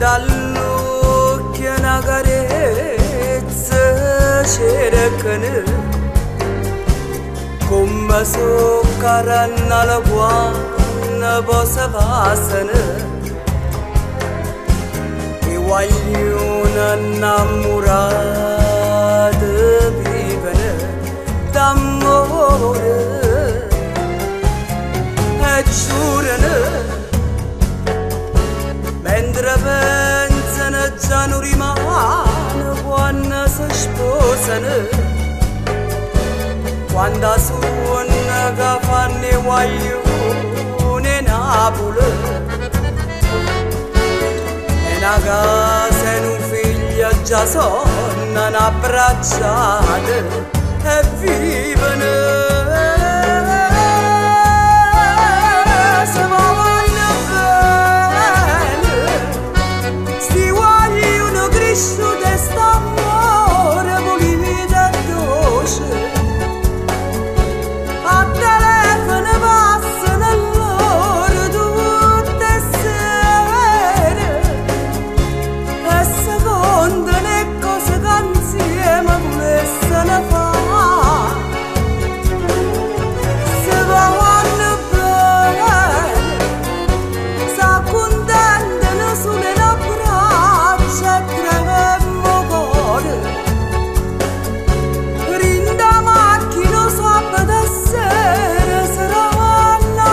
dall'occhio una carezza cercano come soccaranno la guanna possa passare e vogliono innamorare vivono d'amore e giurano mentre pensano già non rimane quando si sposano quando suona che fanno i guaglioni in Napoli e una casa e un figlio già sono abbracciati e vivono. Se vogliono bene sti guaglioni cresciuti e st'amore pulito e dolce a telefono passano loro tutte sere e secondo le cose che insieme volessero fare. Se vanno bene s'accontentano sulle braccia e tremano cuore rinda macchina sabato sera saranno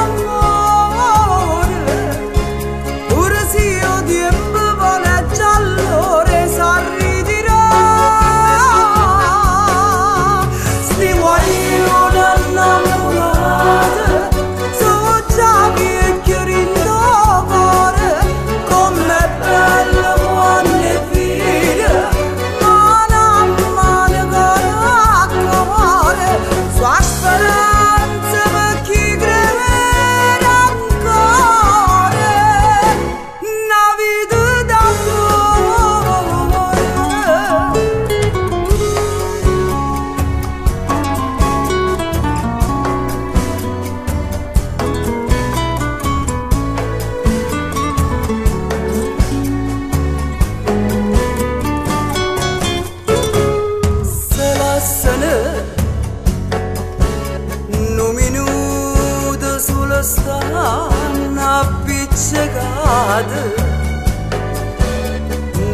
amore pure se io tempo vuole già allora sa ritirare sti guaglioni innamorati sono già vecchi rinda cuore com'è bello quando è figlio mano a mano cuore sua speranza per chi crede ancora una vita d'amore. Se lasciano un minuto solo stanno appiccicati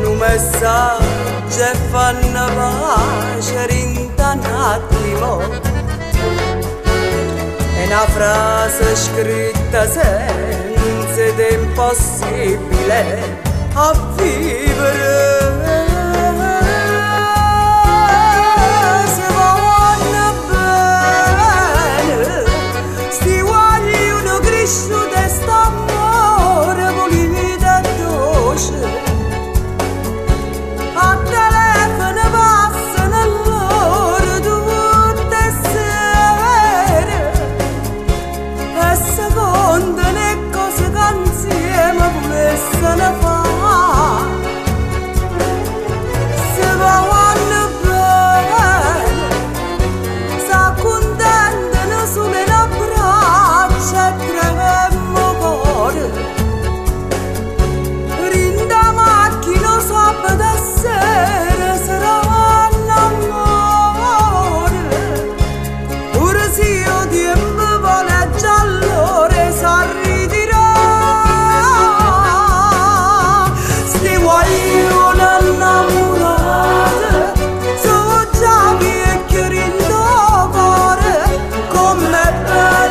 un messaggio e fanno pace rinda un attimo è una frase scritta senza ed è impossibile a vivere. Se vanno bene sti guaglioni cresciuti e st'amore pulito e dolce a telefono passano loro tutte sere e secondo le cose che insieme volessero fare. Se vanno bene s'accontentano sulle braccia e tremano cuore rinda macchina sabato sera saranno amore pure se io tempo vuole già allora sa ritirare sti guaglioni innamorati sono già vecchi rinda cuore com'è bello